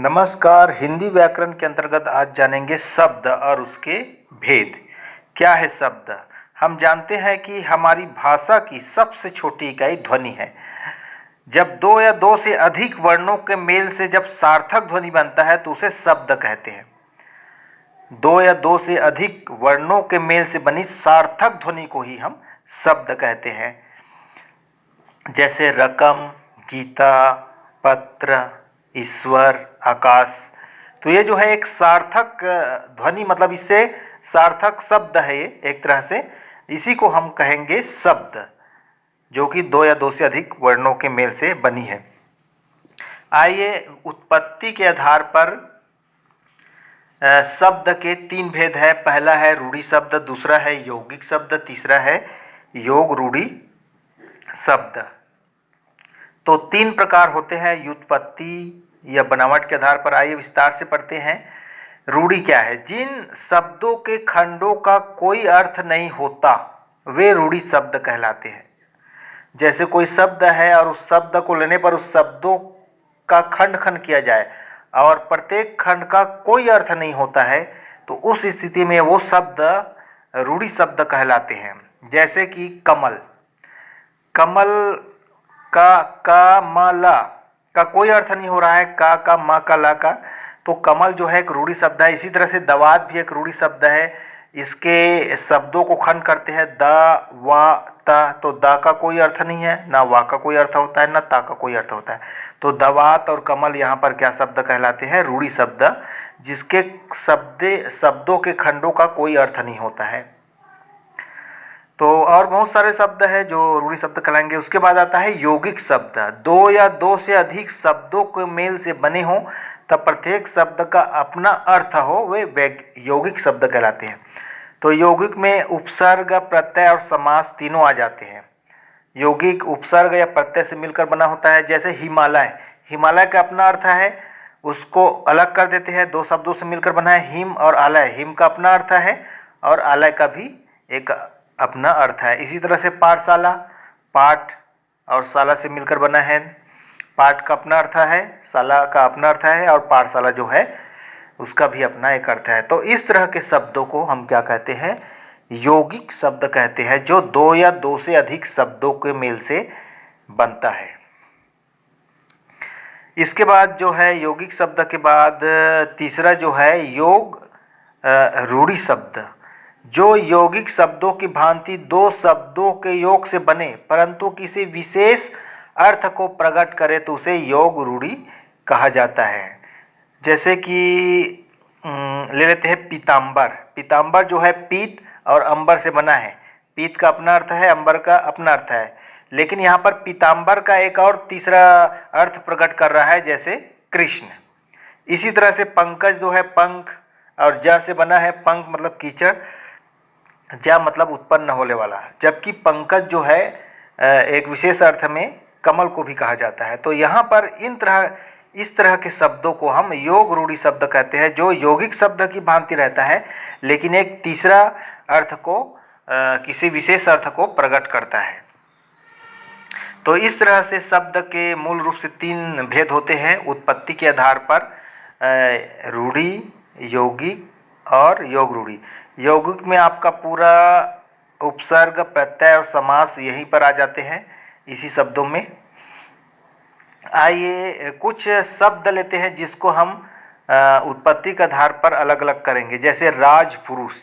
नमस्कार। हिंदी व्याकरण के अंतर्गत आज जानेंगे शब्द और उसके भेद। क्या है शब्द? हम जानते हैं कि हमारी भाषा की सबसे छोटी इकाई ध्वनि है। जब दो या दो से अधिक वर्णों के मेल से जब सार्थक ध्वनि बनता है तो उसे शब्द कहते हैं। दो या दो से अधिक वर्णों के मेल से बनी सार्थक ध्वनि को ही हम शब्द कहते हैं। जैसे रकम, गीता, पत्र, ईश्वर, आकाश। तो ये जो है एक सार्थक ध्वनि, मतलब इससे सार्थक शब्द है ये एक तरह से। इसी को हम कहेंगे शब्द, जो कि दो या दो से अधिक वर्णों के मेल से बनी है। आइए उत्पत्ति के आधार पर शब्द के तीन भेद है। पहला है रूढ़ि शब्द, दूसरा है यौगिक शब्द, तीसरा है योग रूढ़ि शब्द। तो तीन प्रकार होते हैं व्युत्पत्ति या बनावट के आधार पर। आइए विस्तार से पढ़ते हैं। रूढ़ि क्या है? जिन शब्दों के खंडों का कोई अर्थ नहीं होता वे रूढ़ि शब्द कहलाते हैं। जैसे कोई शब्द है और उस शब्द को लेने पर उस शब्दों का खंड खंड किया जाए और प्रत्येक खंड का कोई अर्थ नहीं होता है, तो उस स्थिति में वो शब्द रूढ़ि शब्द कहलाते हैं। जैसे कि कमल, कमल का मा ला का कोई अर्थ नहीं हो रहा है, का मा का ला का, तो कमल जो है एक रूढ़ि शब्द है। इसी तरह से दवात भी एक रूढ़ि शब्द है। इसके शब्दों को खंड करते हैं दा, वा, ता। तो दा का कोई अर्थ नहीं है, ना वा का कोई अर्थ होता है, ना ता का कोई अर्थ होता है। तो दवात और कमल यहाँ पर क्या शब्द कहलाते हैं? रूढ़ि शब्द, जिसके शब्दों के खंडों का कोई अर्थ नहीं होता है। तो और बहुत सारे शब्द हैं जो रूढ़ि शब्द कहलाएंगे। उसके बाद आता है यौगिक शब्द। दो या दो से अधिक शब्दों के मेल से बने हों तब प्रत्येक शब्द का अपना अर्थ हो, वे यौगिक शब्द कहलाते हैं। तो यौगिक में उपसर्ग, प्रत्यय और समास तीनों आ जाते हैं। यौगिक उपसर्ग या प्रत्यय से मिलकर बना होता है। जैसे हिमालय, हिमालय का अपना अर्थ है, उसको अलग कर देते हैं। दो शब्दों से मिलकर बना है, हिम और आलय। हिम का अपना अर्थ है और आलय का भी एक अपना अर्थ है। इसी तरह से पाठशाला, पाठ और शाला से मिलकर बना है। पाठ का अपना अर्थ है, शाला का अपना अर्थ है और पाठशाला जो है उसका भी अपना एक अर्थ है। तो इस तरह के शब्दों को हम क्या कहते हैं? यौगिक शब्द कहते हैं, जो दो या दो से अधिक शब्दों के मेल से बनता है। इसके बाद जो है यौगिक शब्द के बाद तीसरा जो है योग रूढ़ि शब्द, जो यौगिक शब्दों की भांति दो शब्दों के योग से बने परंतु किसी विशेष अर्थ को प्रकट करे तो उसे योग रूढ़ि कहा जाता है। जैसे कि ले लेते हैं पीताम्बर। पीताम्बर जो है पीत और अंबर से बना है। पीत का अपना अर्थ है, अंबर का अपना अर्थ है, लेकिन यहाँ पर पीताम्बर का एक और तीसरा अर्थ प्रकट कर रहा है, जैसे कृष्ण। इसी तरह से पंकज जो है पंख और जा से बना है। पंख मतलब कीचड़, जा मतलब उत्पन्न होने वाला, जबकि पंकज जो है एक विशेष अर्थ में कमल को भी कहा जाता है। तो यहाँ पर इस तरह के शब्दों को हम योग रूढ़ि शब्द कहते हैं, जो यौगिक शब्द की भांति रहता है लेकिन एक तीसरा अर्थ को किसी विशेष अर्थ को प्रकट करता है। तो इस तरह से शब्द के मूल रूप से तीन भेद होते हैं उत्पत्ति के आधार पर, रूढ़ि, यौगिक और योग रूढ़ि। यौगिक में आपका पूरा उपसर्ग, प्रत्यय और समास यहीं पर आ जाते हैं इसी शब्दों में। आइए कुछ शब्द लेते हैं जिसको हम उत्पत्ति के आधार पर अलग अलग करेंगे। जैसे राजपुरुष,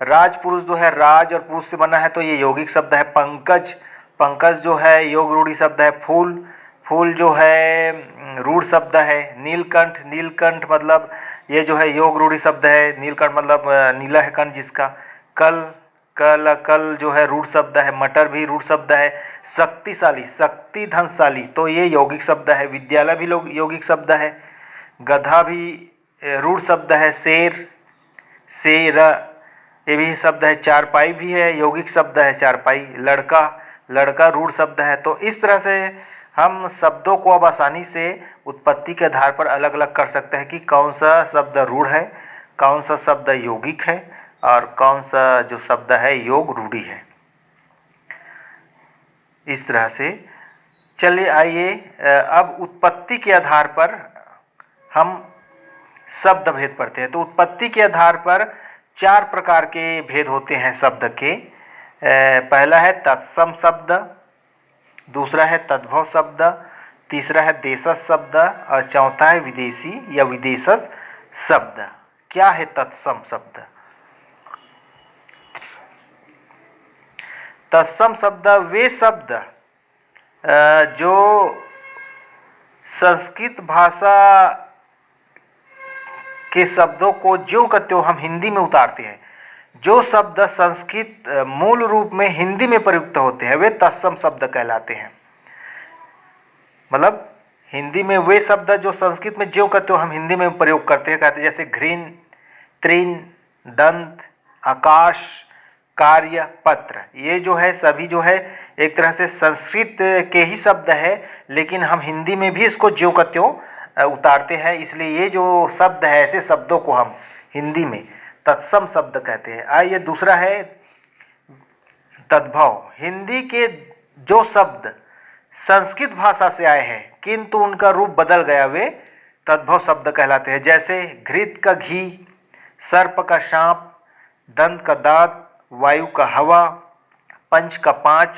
राजपुरुष जो है राज और पुरुष से बना है, तो ये यौगिक शब्द है। पंकज, पंकज जो है योग रूढ़ि शब्द है। फूल, फूल जो है रूढ़ शब्द है। नीलकंठ, नीलकंठ मतलब ये जो है योग रूढ़ि शब्द है। नीलकंठ मतलब नीला है कंठ जिसका। कल, कल जो है रूढ़ शब्द है। मटर भी रूढ़ शब्द है। शक्तिशाली, शक्ति धनशाली, तो ये यौगिक शब्द है। विद्यालय भी लोग यौगिक शब्द है। गधा भी रूढ़ शब्द है। शेर, शेर ये भी शब्द है। चारपाई भी है, यौगिक शब्द है चारपाई। लड़का, लड़का रूढ़ शब्द है। तो इस तरह से हम शब्दों को अब आसानी से उत्पत्ति के आधार पर अलग अलग कर सकते हैं कि कौन सा शब्द रूढ़ है, कौन सा शब्द यौगिक है और कौन सा जो शब्द है योग रूढ़ि है। इस तरह से चलिए आइए अब उत्पत्ति के आधार पर हम शब्द भेद पड़ते हैं। तो उत्पत्ति के आधार पर 4 प्रकार के भेद होते हैं शब्द के। पहला है तत्सम शब्द, दूसरा है तद्भव शब्द, तीसरा है देशज शब्द और चौथा है विदेशी या विदेशज शब्द। क्या है तत्सम शब्द? तत्सम शब्द वे शब्द जो संस्कृत भाषा के शब्दों को ज्यों का त्यों हम हिंदी में उतारते हैं। जो शब्द संस्कृत मूल रूप में हिंदी में प्रयुक्त होते हैं वे तत्सम शब्द कहलाते हैं। मतलब हिंदी में वे शब्द जो संस्कृत में ज्यों का त्यों हम हिंदी में प्रयोग करते हैं, कहते हैं जैसे घृण, तृण, दंत, आकाश, कार्य, पत्र। ये जो है सभी जो है एक तरह से संस्कृत के ही शब्द है, लेकिन हम हिंदी में भी इसको ज्यों का त्यों उतारते हैं। इसलिए ये जो शब्द है ऐसे शब्दों को हम हिंदी में तत्सम शब्द कहते हैं। आइए दूसरा है तद्भव। हिंदी के जो शब्द संस्कृत भाषा से आए हैं किंतु उनका रूप बदल गया वे तद्भव शब्द कहलाते हैं। जैसे घृत का घी, सर्प का सांप, दंत का दांत, वायु का हवा, पंच का पांच,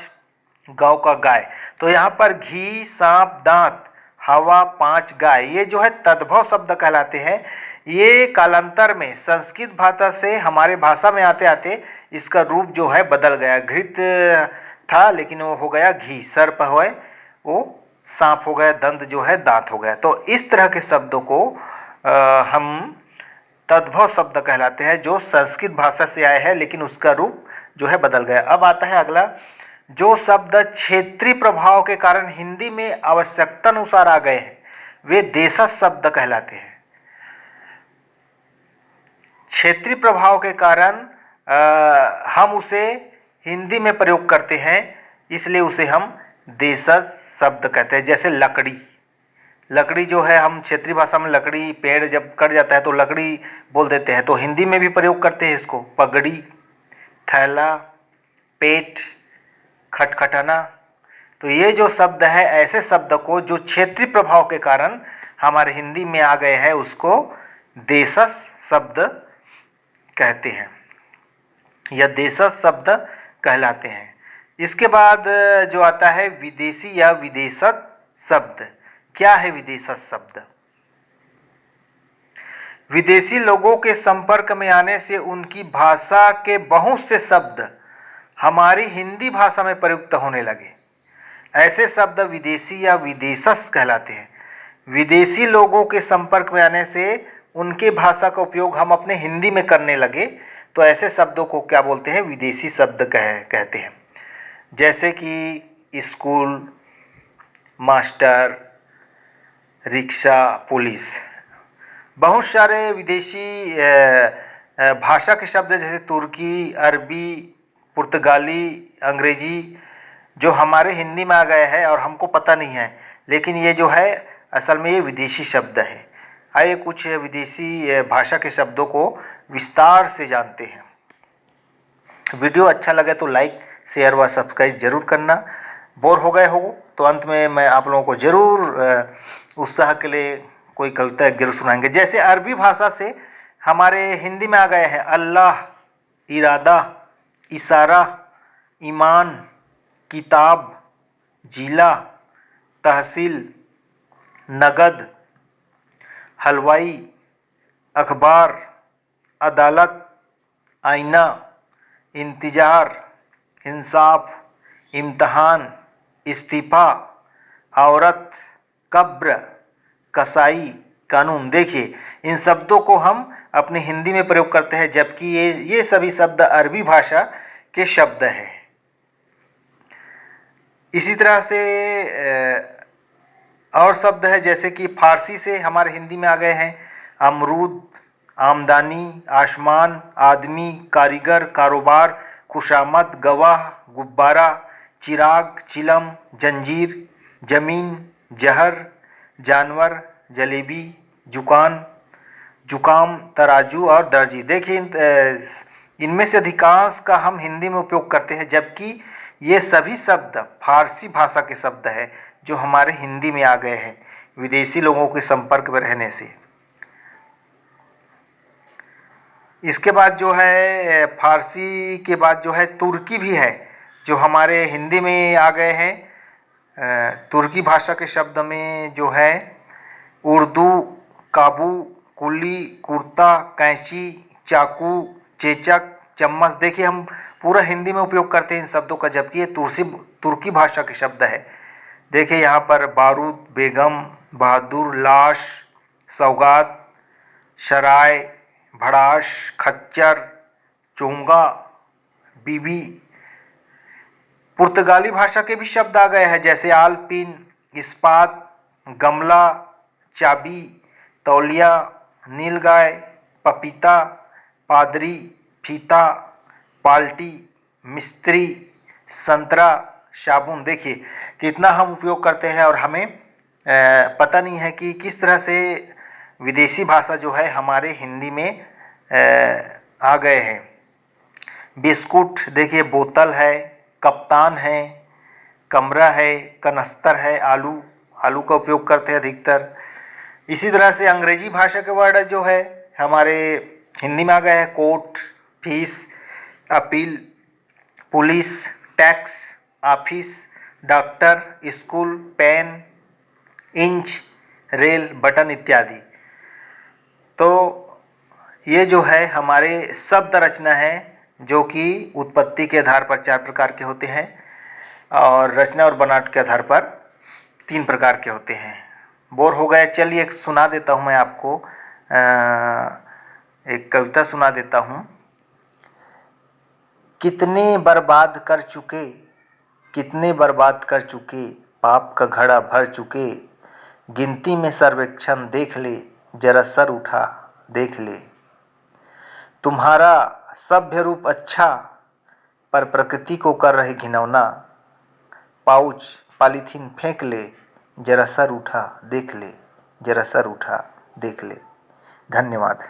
गौ का गाय। तो यहाँ पर घी, सांप, दांत, हवा, पांच, गाय ये जो है तद्भव शब्द कहलाते हैं। ये कालांतर में संस्कृत भाषा से हमारे भाषा में आते आते इसका रूप जो है बदल गया। घृत था लेकिन वो हो गया घी, सर्प है वो सांप हो गया, दंत जो है दांत हो गया। तो इस तरह के शब्दों को हम तद्भव शब्द कहलाते हैं जो संस्कृत भाषा से आए हैं लेकिन उसका रूप जो है बदल गया। अब आता है अगला, जो शब्द क्षेत्रीय प्रभाव के कारण हिंदी में आवश्यकता अनुसार आ गए हैं वे देशज शब्द कहलाते हैं। क्षेत्रीय प्रभाव के कारण हम उसे हिंदी में प्रयोग करते हैं, इसलिए उसे हम देशज शब्द कहते हैं। जैसे लकड़ी, लकड़ी जो है हम क्षेत्रीय भाषा में लकड़ी, पेड़ जब कट जाता है तो लकड़ी बोल देते हैं, तो हिंदी में भी प्रयोग करते हैं इसको। पगड़ी, थैला, पेट, खटखटाना। तो ये जो शब्द है ऐसे शब्द को जो क्षेत्रीय प्रभाव के कारण हमारे हिंदी में आ गए हैं उसको देशज शब्द कहते हैं या देशज शब्द कहलाते हैं। इसके बाद जो आता है विदेशी या विदेशज शब्द। क्या है विदेशज शब्द? विदेशी लोगों के संपर्क में आने से उनकी भाषा के बहुत से शब्द हमारी हिंदी भाषा में प्रयुक्त होने लगे। ऐसे शब्द विदेशी या विदेशज कहलाते हैं। विदेशी लोगों के संपर्क में आने से उनके भाषा का उपयोग हम अपने हिंदी में करने लगे, तो ऐसे शब्दों को क्या बोलते हैं? विदेशी शब्द कहते हैं। जैसे कि स्कूल, मास्टर, रिक्शा, पुलिस। बहुत सारे विदेशी भाषा के शब्द जैसे तुर्की, अरबी, पुर्तगाली, अंग्रेजी जो हमारे हिंदी में आ गए हैं और हमको पता नहीं है, लेकिन ये जो है असल में ये विदेशी शब्द है। आइए कुछ विदेशी भाषा के शब्दों को विस्तार से जानते हैं। वीडियो अच्छा लगे तो लाइक, शेयर व सब्सक्राइब जरूर करना। बोर हो गए हो तो अंत में मैं आप लोगों को ज़रूर उत्साह के लिए कोई कविता जरूर सुनाएंगे। जैसे अरबी भाषा से हमारे हिंदी में आ गए हैं अल्लाह, इरादा, इशारा, ईमान, किताब, जिला, तहसील, नगद, हलवाई, अखबार, अदालत, आईना, इंतजार, इंसाफ, इम्तहान, इस्तीफ़ा, औरत, कब्र, कसाई, कानून। देखिए इन शब्दों को हम अपनी हिंदी में प्रयोग करते हैं, जबकि ये सभी शब्द अरबी भाषा के शब्द हैं। इसी तरह से और शब्द है जैसे कि फारसी से हमारे हिंदी में आ गए हैं अमरूद, आमदनी, आसमान, आदमी, कारीगर, कारोबार, खुशामद, गवाह, गुब्बारा, चिराग, चिलम, जंजीर, जमीन, जहर, जानवर, जलेबी, जुकाम, तराजू और दर्जी। देखिए इनमें से अधिकांश का हम हिंदी में उपयोग करते हैं, जबकि ये सभी शब्द फारसी भाषा के शब्द हैं जो हमारे हिंदी में आ गए हैं विदेशी लोगों के संपर्क में रहने से। इसके बाद जो है फारसी के बाद जो है तुर्की भी है, जो हमारे हिंदी में आ गए हैं। तुर्की भाषा के शब्द में जो है उर्दू, काबू, कुली, कुर्ता, कैंची, चाकू, चेचक, चम्मच। देखिए हम पूरा हिंदी में उपयोग करते हैं इन शब्दों का, जबकि ये तुर्की भाषा के शब्द है। देखिए यहाँ पर बारूद, बेगम, बहादुर, लाश, सौगात, शराय, भड़ास, खच्चर, चोंगा, बीबी। पुर्तगाली भाषा के भी शब्द आ गए हैं, जैसे आलपिन, इस्पात, गमला, चाबी, तौलिया, नीलगाय, पपीता, पादरी, फीता, पाल्टी, मिस्त्री, संतरा, साबुन। देखिए कितना हम उपयोग करते हैं और हमें पता नहीं है कि किस तरह से विदेशी भाषा जो है हमारे हिंदी में आ गए हैं। बिस्कुट, देखिए बोतल है, कप्तान है, कमरा है, कनस्तर है, आलू का उपयोग करते हैं अधिकतर। इसी तरह से अंग्रेजी भाषा के वर्ड जो है हमारे हिंदी में आ गए हैं। Court, fees, appeal, police, tax, office, doctor, school, pen, inch, rail, button इत्यादि। तो ये जो है हमारे शब्द रचना है, जो कि उत्पत्ति के आधार पर 4 प्रकार के होते हैं और रचना और बनावट के आधार पर 3 प्रकार के होते हैं। बोर हो गए, चलिए एक सुना देता हूँ मैं आपको, एक कविता सुना देता हूँ। कितने बर्बाद कर चुके, कितने बर्बाद कर चुके, पाप का घड़ा भर चुके, गिनती में सर्वेक्षण देख ले, जरा सर उठा देख ले। तुम्हारा सभ्य रूप अच्छा, पर प्रकृति को कर रहे घिनौना। पाउच, पॉलीथीन फेंक ले, जरा सर उठा देख ले, जरा सर उठा देख ले। धन्यवाद।